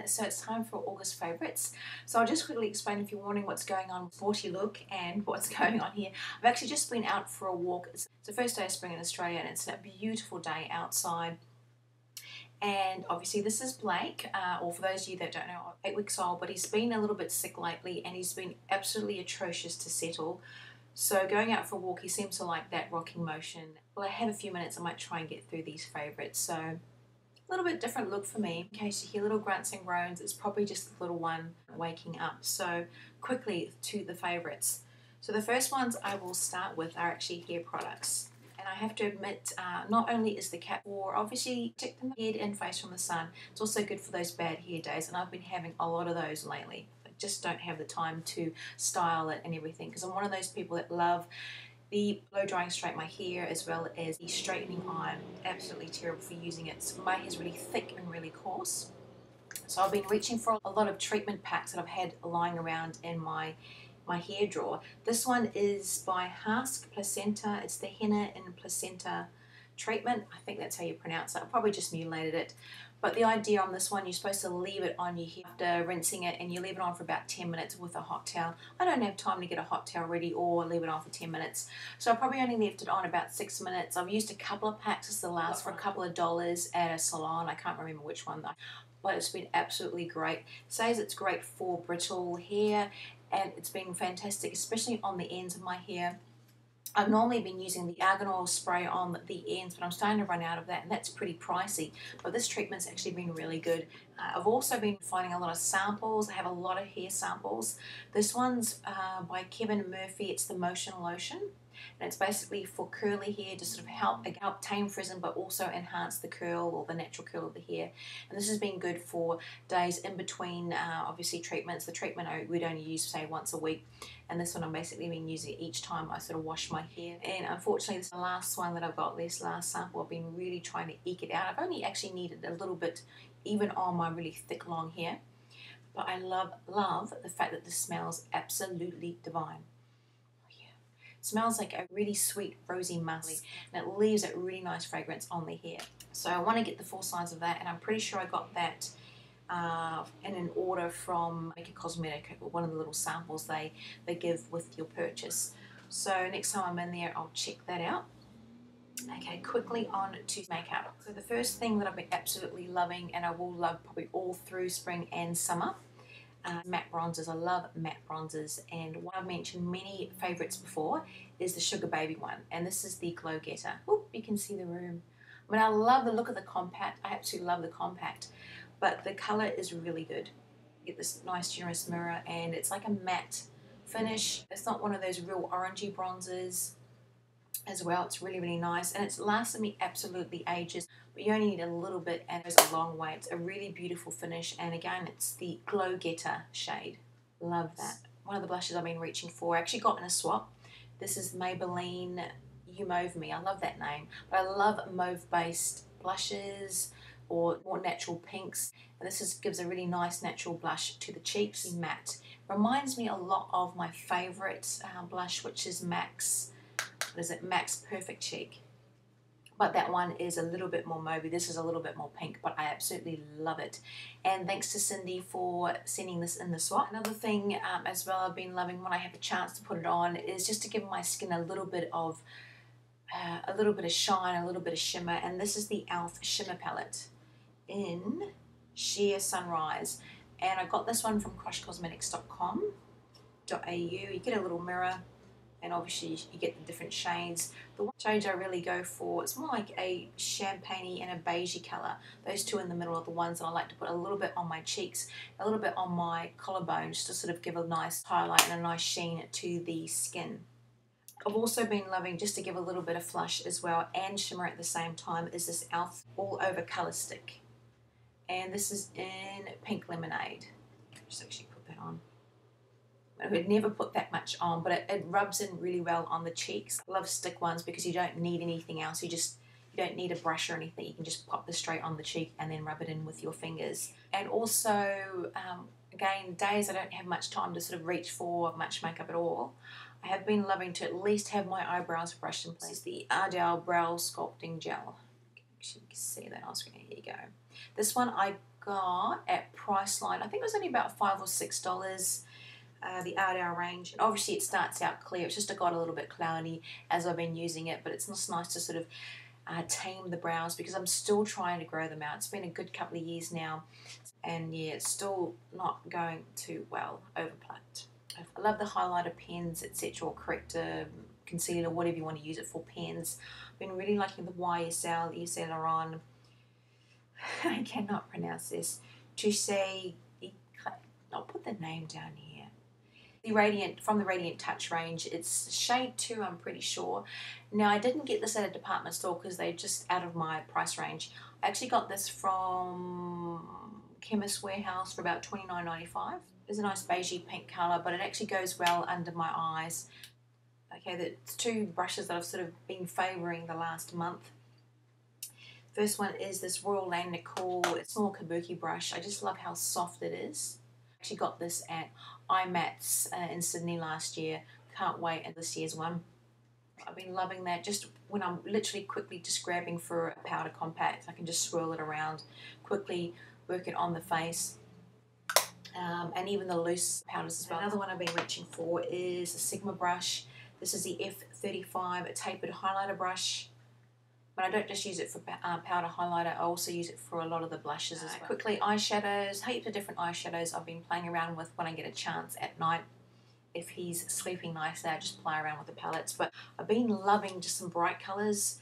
so it's time for August favourites. So I'll just quickly explain if you're wondering what's going on with sporty look and what's going on here. I've actually just been out for a walk. It's the first day of spring in Australia and it's a beautiful day outside. And obviously this is Blake, or for those of you that don't know, 8 weeks old, but he's been a little bit sick lately and he's been absolutely atrocious to settle. So going out for a walk, he seems to like that rocking motion. Well, I have a few minutes, I might try and get through these favourites. So a little bit different look for me. In case you hear little grunts and groans, it's probably just the little one waking up. So quickly to the favourites. So the first ones I will start with are actually hair products. And I have to admit, not only is the cap for obviously protect the head and face from the sun, it's also good for those bad hair days, and I've been having a lot of those lately. I just don't have the time to style it and everything because I'm one of those people that love the blow drying straight my hair as well as the straightening iron. Absolutely terrible for using it. So my hair is really thick and really coarse. So I've been reaching for a lot of treatment packs that I've had lying around in my hair drawer. This one is by Husk Placenta. It's the Henna and Placenta treatment. I think that's how you pronounce it. I probably just mutilated it. But the idea on this one, you're supposed to leave it on your hair after rinsing it, and you leave it on for about 10 minutes with a hot towel. I don't have time to get a hot towel ready or leave it on for 10 minutes. So I probably only left it on about 6 minutes. I've used a couple of packs. This will last for a couple of dollars at a salon. I can't remember which one though. But it's been absolutely great. It says it's great for brittle hair, and it's been fantastic, especially on the ends of my hair. I've normally been using the argan oil spray on the ends, but I'm starting to run out of that, and that's pretty pricey. But this treatment's actually been really good. I've also been finding a lot of samples. I have a lot of hair samples. This one's by Kevin Murphy. It's the Motion Lotion. And it's basically for curly hair to sort of help tame frizz but also enhance the curl or the natural curl of the hair. And this has been good for days in between obviously treatments. The treatment we'd only use say once a week, and this one I'm basically been using each time I sort of wash my hair. And unfortunately this is the last one that I've got, this last sample. I've been really trying to eke it out. I've only actually needed a little bit even on my really thick long hair, but I love the fact that this smells absolutely divine. Smells like a really sweet rosy musk, and it leaves a really nice fragrance on the hair. So I want to get the full size of that, and I'm pretty sure I got that in an order from Make a Cosmetic, one of the little samples they give with your purchase. So next time I'm in there, I'll check that out. Okay, quickly on to makeup. So the first thing that I've been absolutely loving, and I will love probably all through spring and summer, matte bronzers. I love matte bronzers, and one I've mentioned many favourites before is the Sugar Baby one, and this is the Glow Getter. Oop, you can see the room. I mean, I love the look of the compact. I absolutely love the compact, but the colour is really good. You get this nice generous mirror, and it's like a matte finish. It's not one of those real orangey bronzers as well. It's really, really nice, and it's lasted me absolutely ages. But you only need a little bit and it goes a long way. It's a really beautiful finish, and again it's the Glow Getter shade. Love that. One of the blushes I've been reaching for, I actually got in a swap. This is Maybelline You Mauve Me. I love that name, but I love mauve based blushes or more natural pinks, and this gives a really nice natural blush to the cheeks. Matte. Reminds me a lot of my favourite blush, which is MAC's Perfect Cheek. But that one is a little bit more mauvey. This is a little bit more pink, but I absolutely love it. And thanks to Cindy for sending this in the swap. Another thing as well I've been loving when I have a chance to put it on is just to give my skin a little bit of shine, a little bit of shimmer. And this is the e.l.f. Shimmer Palette in Sheer Sunrise. And I got this one from crushcosmetics.com.au. You get a little mirror, and obviously you get the different shades. The one shade I really go for, it's more like a champagne and a beigey colour. Those two in the middle are the ones that I like to put a little bit on my cheeks, a little bit on my collarbone, just to sort of give a nice highlight and a nice sheen to the skin. I've also been loving, just to give a little bit of flush as well and shimmer at the same time, is this e.l.f. All Over Colour Stick. And this is in Pink Lemonade. Just actually put that on. I would never put that much on, but it rubs in really well on the cheeks. I love stick ones because you don't need anything else. You don't need a brush or anything. You can just pop this straight on the cheek and then rub it in with your fingers. And also, again, days I don't have much time to sort of reach for much makeup at all, I have been loving to at least have my eyebrows brushed in place. This is the Ardell Brow Sculpting Gel. Actually, you can see that on screen. Here you go. This one I got at Priceline. I think it was only about $5 or $6. The Ardell range. Obviously, it starts out clear. It's just got a little bit cloudy as I've been using it, but it's just nice to sort of tame the brows because I'm still trying to grow them out. It's been a good couple of years now, and yeah, it's still not going too well over plucked. I love the highlighter pens, etc., or corrector, concealer, whatever you want to use it for, pens. I've been really liking the YSL, I cannot pronounce this. Touche, I'll put the name down here. From the Radiant Touch range. It's shade 2, I'm pretty sure. Now, I didn't get this at a department store because they're just out of my price range. I actually got this from Chemist Warehouse for about $29.95. It's a nice beigey pink colour, but it actually goes well under my eyes. Okay, the two brushes that I've sort of been favouring the last month. First one is this Royal Langnickel small kabuki brush. I just love how soft it is. I actually got this at IMATS in Sydney last year. Can't wait at this year's one. I've been loving that. Just when I'm literally quickly just grabbing for a powder compact, I can just swirl it around, quickly work it on the face. And even the loose powders as well. Another one I've been reaching for is a Sigma brush. This is the F35, a tapered highlighter brush. But I don't just use it for powder highlighter, I also use it for a lot of the blushes as well. Quickly, eyeshadows, heaps of different eyeshadows I've been playing around with when I get a chance at night. If he's sleeping nicely, I just play around with the palettes. But I've been loving just some bright colours.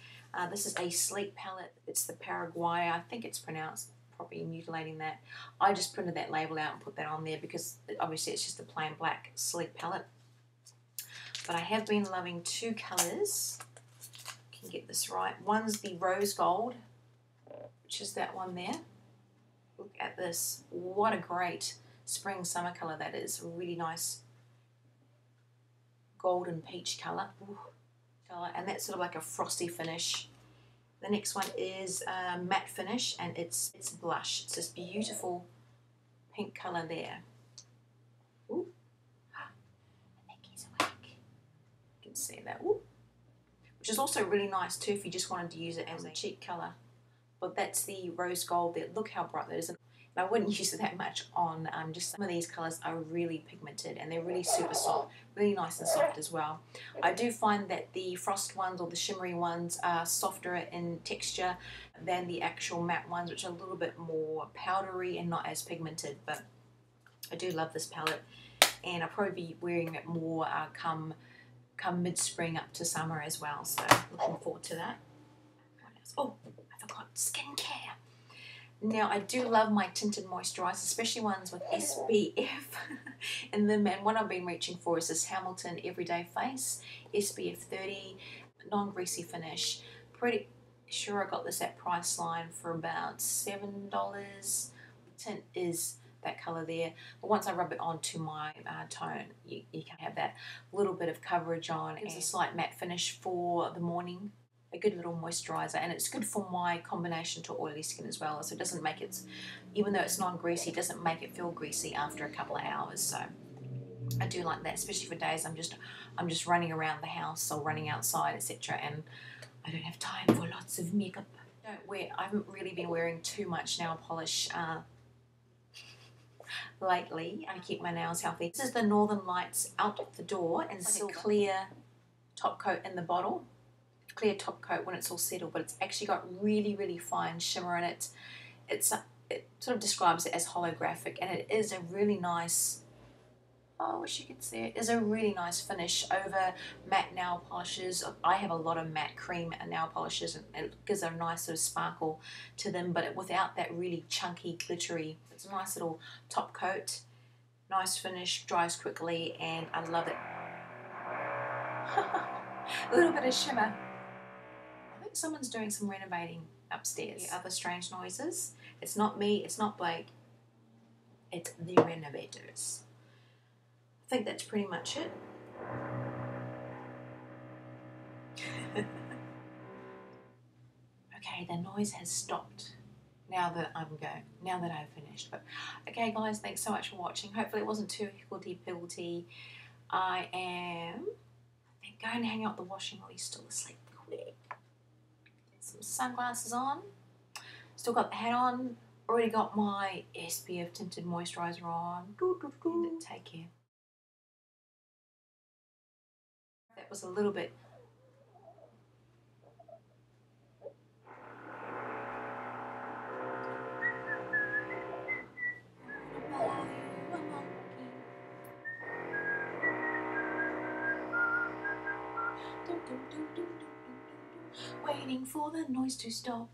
This is a sleek palette. It's the Paraguaya. I think it's pronounced, probably mutilating that. I just printed that label out and put that on there because obviously it's just a plain black sleek palette. But I have been loving two colours. Can get this right. One's the rose gold, which is that one there. Look at this. What a great spring summer colour that is. A really nice golden peach colour. And that's sort of like a frosty finish. The next one is a matte finish, and it's blush. It's this beautiful pink colour there. Ooh. I think he's awake. You can see that. Ooh. Which is also really nice too if you just wanted to use it as a cheek colour. But that's the rose gold there. Look how bright that is. And I wouldn't use it that much on, just some of these colours are really pigmented and they're really super soft, really nice and soft as well. I do find that the frost ones or the shimmery ones are softer in texture than the actual matte ones, which are a little bit more powdery and not as pigmented. But I do love this palette, and I'll probably be wearing it more come mid-spring up to summer as well, so looking forward to that. What else? Oh, I forgot skincare. Now, I do love my tinted moisturisers, especially ones with SPF in them, and what I've been reaching for is this Hamilton Everyday Face SPF 30 non-greasy finish. Pretty sure I got this at Priceline for about $7. The tint is that colour there, but once I rub it onto my tone, you can have that little bit of coverage on. It's a slight matte finish for the morning, a good little moisturiser, and it's good for my combination to oily skin as well, so it doesn't make it, even though it's non-greasy, it doesn't make it feel greasy after a couple of hours. So I do like that, especially for days I'm just running around the house or running outside, etc., and I don't have time for lots of makeup. I haven't really been wearing too much nail polish lately. I keep my nails healthy. This is the Northern Lights Out the Door, and it's a clear top coat in the bottle. Clear top coat when it's all settled, but it's actually got really, really fine shimmer in it. It sort of describes it as holographic, and it is a really nice, oh, I wish you could see it. It's a really nice finish over matte nail polishes. I have a lot of matte cream nail polishes, and it gives a nice sort of sparkle to them, but without that really chunky, glittery. It's a nice little top coat, nice finish, dries quickly, and I love it. A little bit of shimmer. I think someone's doing some renovating upstairs. The other strange noises. It's not me, it's not Blake, it's the renovators. I think that's pretty much it. Okay, the noise has stopped now that I've finished. But okay guys, thanks so much for watching. Hopefully it wasn't too higgledy-piggledy. I am going to hang out the washing while he's still asleep. Quick. some sunglasses on. Still got the hat on. Already got my SPF tinted moisturiser on. And take care. That was a little bit. Waiting for the noise to stop.